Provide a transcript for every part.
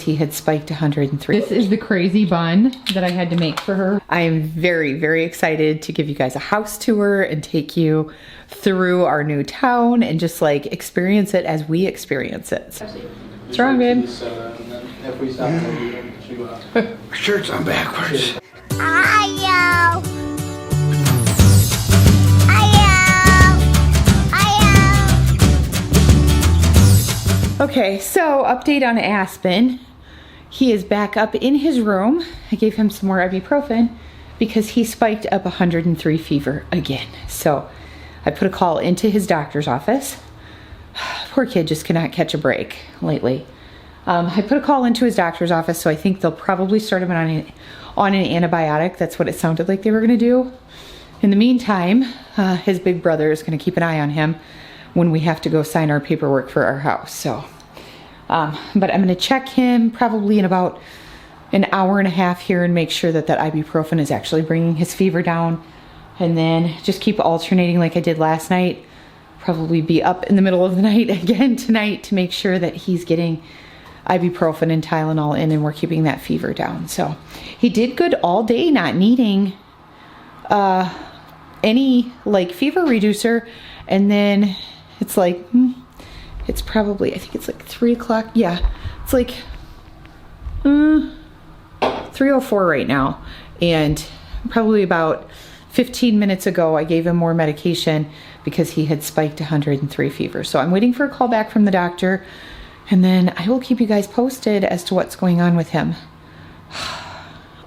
he had spiked 103. This is the crazy bun that I had to make for her. I am very, very excited to give you guys a house tour and take you through our new town and just like experience it as we experience it. What's wrong, babe? Shirt's on backwards. Okay, so update on Aspen. He is back up in his room. I gave him some more ibuprofen because he spiked up 103 fever again. So I put a call into his doctor's office. Poor kid just cannot catch a break lately. I put a call into his doctor's office, so I think they'll probably start him on an antibiotic. That's what it sounded like they were gonna do. In the meantime, his big brother is gonna keep an eye on him when we have to go sign our paperwork for our house. So, but I'm gonna check him probably in about an hour and a half here and make sure that that ibuprofen is actually bringing his fever down, and then just keep alternating like I did last night. Probably be up in the middle of the night again tonight to make sure that he's getting ibuprofen and Tylenol in and we're keeping that fever down. So he did good all day, not needing any like fever reducer. And then it's like, it's probably, I think it's like 3 o'clock. Yeah, it's like 3:04 right now. And probably about 15 minutes ago, I gave him more medication because he had spiked 103 fever. So I'm waiting for a call back from the doctor, and then I will keep you guys posted as to what's going on with him.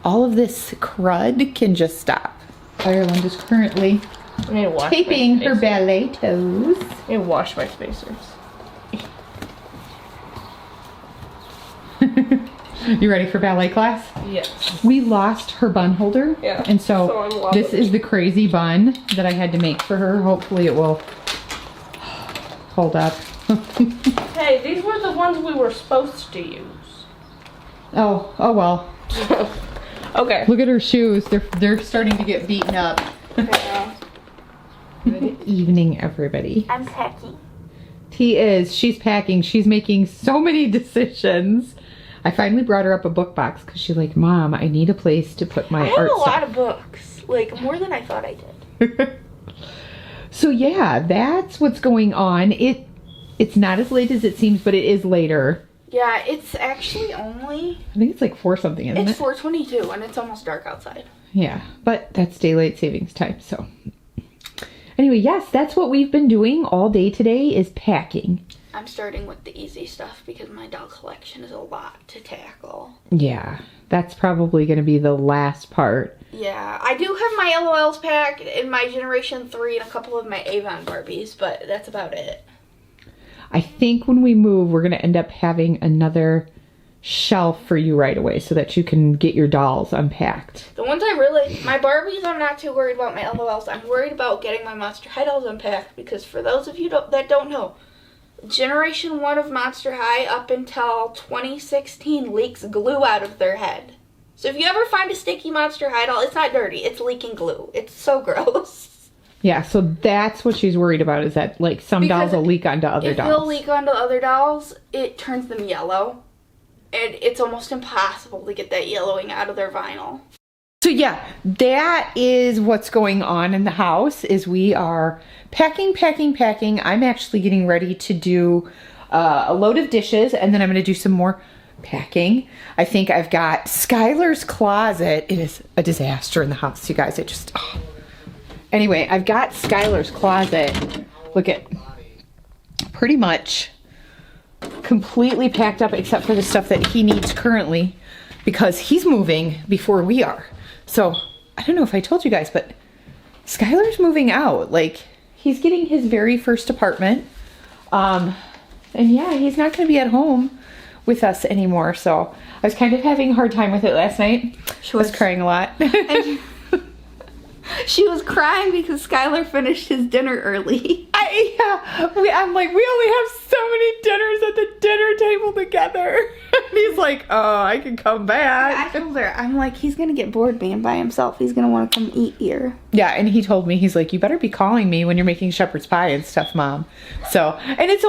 All of this crud can just stop. Ireland is currently taping her ballet toes. I need to wash my spacers. You ready for ballet class? Yes. We lost her bun holder. Yeah. And so this is the crazy bun that I had to make for her. Hopefully it will hold up. Hey, these were the ones we were supposed to use. Oh well. Okay. Look at her shoes. They're starting to get beaten up. Yeah. Good evening, everybody. I'm packing. She's packing. She's making so many decisions. I finally brought her up a book box because she's like, Mom, I need a place to put my art stuff. I have a lot of books, like more than I thought I did. So yeah, that's what's going on. It's not as late as it seems, but it is later. Yeah, it's actually only... I think it's like 4 something, isn't it? It's 4:22 and it's almost dark outside. Yeah, but that's daylight savings time, so. Anyway, yes, that's what we've been doing all day today is packing. I'm starting with the easy stuff because my dog collection is a lot to tackle. Yeah, that's probably going to be the last part. Yeah, I do have my LOLs packed in my Generation 3 and a couple of my Avon Barbies, but that's about it. I think when we move, we're going to end up having another shelf for you right away so that you can get your dolls unpacked. The ones my Barbies, I'm not too worried about. My LOLs, I'm worried about getting my Monster High dolls unpacked because for those of you that don't know, Generation 1 of Monster High up until 2016 leaks glue out of their head. So if you ever find a sticky Monster High doll, it's not dirty, it's leaking glue. It's so gross. Yeah, so that's what she's worried about is that like some dolls will leak onto other dolls. If they'll leak onto other dolls, it turns them yellow. And it's almost impossible to get that yellowing out of their vinyl. So yeah, that is what's going on in the house is we are packing. I'm actually getting ready to do a load of dishes and then I'm going to do some more packing. I think I've got Skylur's closet. It is a disaster in the house, you guys. It just... Oh. Anyway, I've got Skylur's closet. Look at... Pretty much completely packed up except for the stuff that he needs currently because he's moving before we are. So, I don't know if I told you guys, but Skylur's moving out. Like, he's getting his very first apartment. And yeah, he's not going to be at home with us anymore. So, I was kind of having a hard time with it last night. She was crying a lot. She was crying because Skylur finished his dinner early. I'm like, we only have so many dinners at the dinner table together. And he's like, oh, I can come back. I told her, I'm like, he's going to get bored being by himself. He's going to want to come eat here. Yeah, and he told me, he's like, you better be calling me when you're making shepherd's pie and stuff, Mom. So, and it's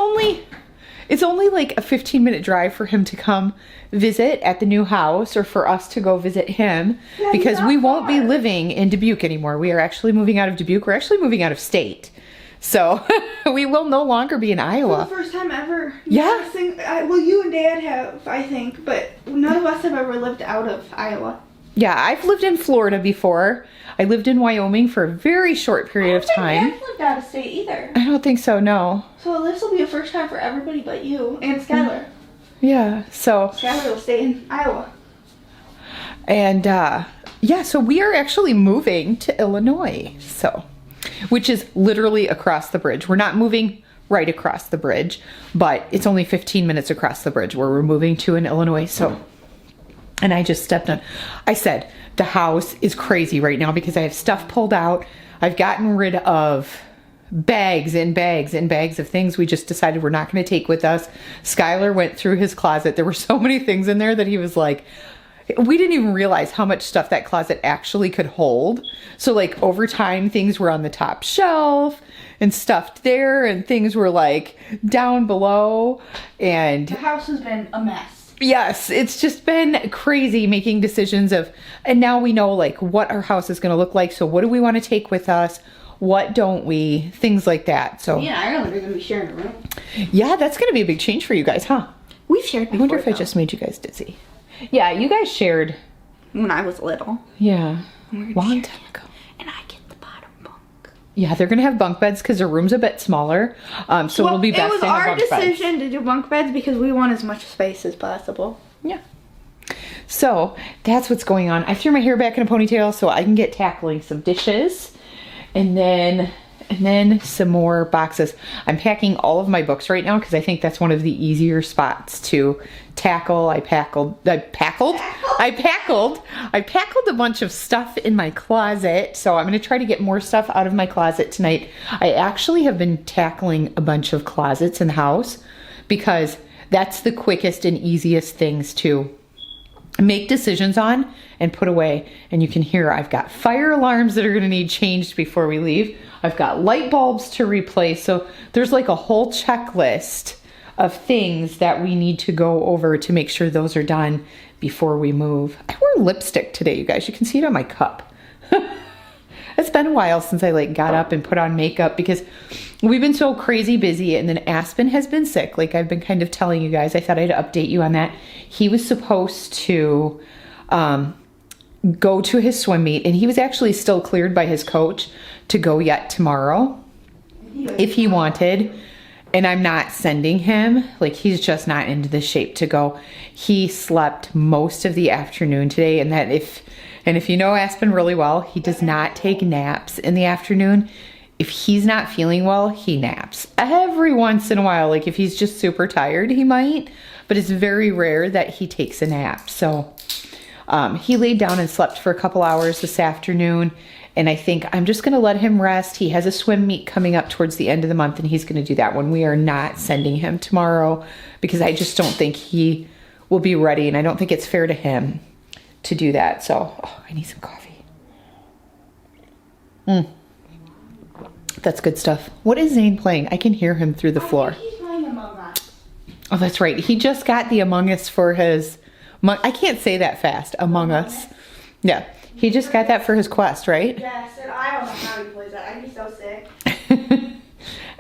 it's only like a 15-minute drive for him to come visit at the new house or for us to go visit him because we won't be living in Dubuque anymore. We are actually moving out of Dubuque. We're actually moving out of state. So we will no longer be in Iowa. For the first time ever. Yeah. Well, you and Dad have, I think, but none of us have ever lived out of Iowa. Yeah, I've lived in Florida before. I lived in Wyoming for a very short period of time. I haven't lived out of state either. I don't think so, no. So this will be a first time for everybody but you and Skylur. Yeah, so. Skylur will stay in Iowa. And yeah, so we are actually moving to Illinois, so, which is literally across the bridge. We're not moving right across the bridge, but it's only 15 minutes across the bridge where we're moving to in Illinois, so. And I just stepped on, I said, the house is crazy right now because I have stuff pulled out. I've gotten rid of bags and bags and bags of things we just decided we're not going to take with us. Skylur went through his closet. There were so many things in there that he was like, we didn't even realize how much stuff that closet actually could hold. So like over time, things were on the top shelf and stuffed there and things were like down below. And The house has been a mess. yes, it's just been crazy making decisions of, and now we know like what our house is going to look like. So what do we want to take with us? What don't we? Things like that. So Me and Ireland are going to be sharing a room. yeah, that's going to be a big change for you guys, huh? We've shared I before, wonder if I though. just made you guys dizzy. Yeah, you guys shared. When I was little. Yeah, We're long sharing. time ago. And I get the bottom bunk. Yeah, they're going to have bunk beds because their room's a bit smaller. So it'll be best It was to have our bunk beds. decision to do bunk beds because we want as much space as possible. Yeah. So that's what's going on. I threw my hair back in a ponytail so I can get tackling some dishes and then some more boxes. I'm packing all of my books right now because I think that's one of the easier spots to tackle. I packled a bunch of stuff in my closet. So I'm going to try to get more stuff out of my closet tonight. I actually have been tackling a bunch of closets in the house because that's the quickest and easiest things to make decisions on and put away. And you can hear I've got fire alarms that are going to need changed before we leave. I've got light bulbs to replace. So there's like a whole checklist of things that we need to go over to make sure those are done before we move. I wore lipstick today, you guys. You can see it on my cup. It's been a while since I like got up and put on makeup because we've been so crazy busy, and then Aspen has been sick. Like I've been kind of telling you guys, I thought I'd update you on that. He was supposed to go to his swim meet, and he was actually still cleared by his coach to go yet tomorrow if he wanted. And I'm not sending him. Like he's just not into the shape to go. He slept most of the afternoon today, and if you know Aspen really well, he does not take naps in the afternoon. If he's not feeling well, he naps. Every once in a while, like if he's just super tired, he might, but it's very rare that he takes a nap. So he laid down and slept for a couple hours this afternoon, and I think I'm just gonna let him rest. He has a swim meet coming up towards the end of the month, and he's gonna do that one. We are not sending him tomorrow because I just don't think he will be ready, and I don't think it's fair to him to do that. So, I need some coffee. That's good stuff. What is Zane playing? I can hear him through the floor. He's playing Among Us. Oh, that's right. He just got the Among Us for his... I can't say that fast. Among Us. Yeah. He just got that for his quest, right? Yes, and I don't know how he plays that. I'd be so sick.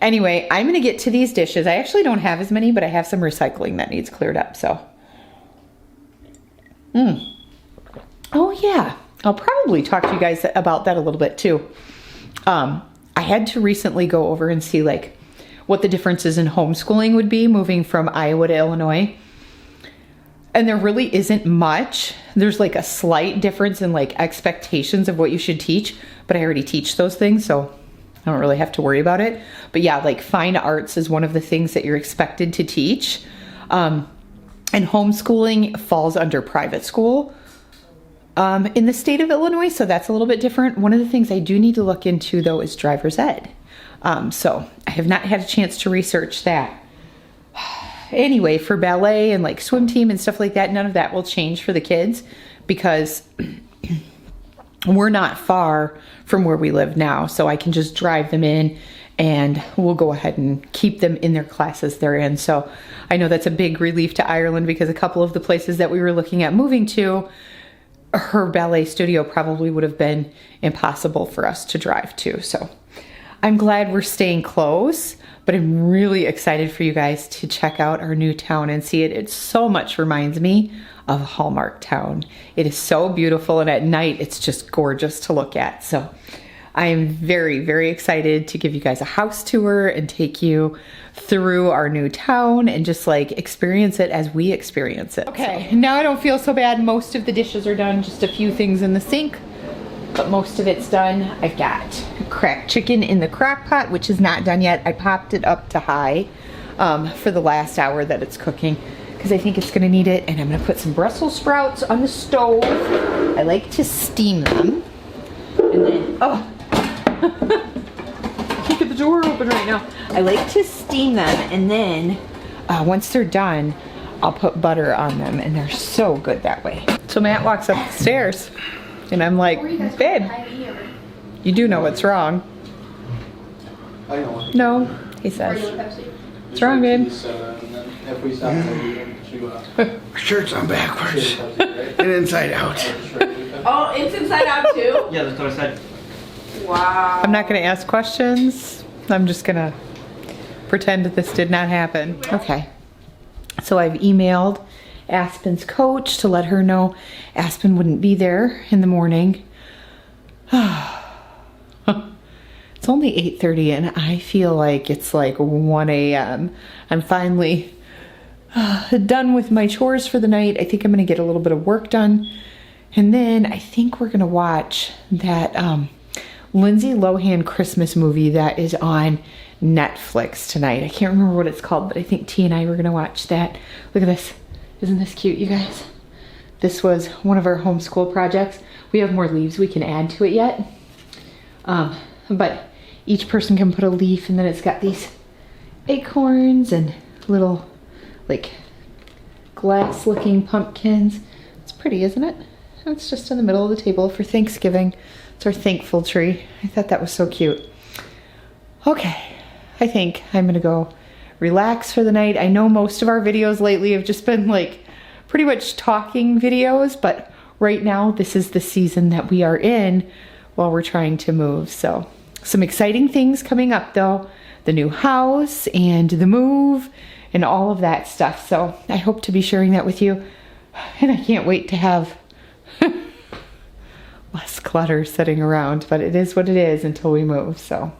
Anyway, I'm going to get to these dishes. I actually don't have as many, but I have some recycling that needs cleared up, so... Oh, yeah. I'll probably talk to you guys about that a little bit, too. I had to recently go over and see, like, what the differences in homeschooling would be moving from Iowa to Illinois. And there really isn't much. There's, like, a slight difference in, like, expectations of what you should teach. But I already teach those things, so I don't really have to worry about it. But, yeah, like, fine arts is one of the things that you're expected to teach. And homeschooling falls under private school in the state of Illinois, so that's a little bit different. One of the things I do need to look into, though, is driver's ed. So I have not had a chance to research that. Anyway, for ballet and like swim team and stuff like that, none of that will change for the kids because we're not far from where we live now. So I can just drive them in and we'll go ahead and keep them in their classes they're in. So I know that's a big relief to Ireland, because a couple of the places that we were looking at moving to, her ballet studio probably would have been impossible for us to drive to. So I'm glad we're staying close, but I'm really excited for you guys to check out our new town and see it. It so much reminds me of Hallmark Town. It is so beautiful, and at night it's just gorgeous to look at. So I am very, very excited to give you guys a house tour and take you through our new town and just like experience it as we experience it. Okay, now I don't feel so bad. Most of the dishes are done, just a few things in the sink, but most of it's done. I've got cracked chicken in the crock pot, which is not done yet. I popped it up to high for the last hour that it's cooking, because I think it's gonna need it. And I'm gonna put some Brussels sprouts on the stove. I like to steam them. And then, oh, can't get the door open right now. I like to steam them, and then once they're done, I'll put butter on them, and they're so good that way. So Matt walks up the stairs, and I'm like, babe, you do know what's wrong. I know. No, he says. What's wrong, babe? My shirt's on backwards and inside out. Oh, it's inside out too? Yeah, that's what I said. Wow. I'm not gonna ask questions. I'm just gonna pretend that this did not happen. Okay. So I've emailed Aspen's coach to let her know Aspen wouldn't be there in the morning. It's only 8:30 and I feel like it's like 1 a.m. I'm finally done with my chores for the night. I think I'm gonna get a little bit of work done. And then I think we're gonna watch that Lindsay Lohan Christmas movie that is on Netflix tonight. I can't remember what it's called, but I think T and I were gonna watch that. Look at this. Isn't this cute, you guys? This was one of our homeschool projects. We have more leaves we can add to it yet. But each person can put a leaf, and then it's got these acorns and little like glass looking pumpkins. It's pretty, isn't it? It's just in the middle of the table for Thanksgiving. It's our thankful tree. I thought that was so cute. Okay, I think I'm gonna go relax for the night. I know most of our videos lately have just been like pretty much talking videos, but right now this is the season that we are in while we're trying to move. So some exciting things coming up though. The new house and the move and all of that stuff. So I hope to be sharing that with you. And I can't wait to have less clutter sitting around, but it is what it is until we move. So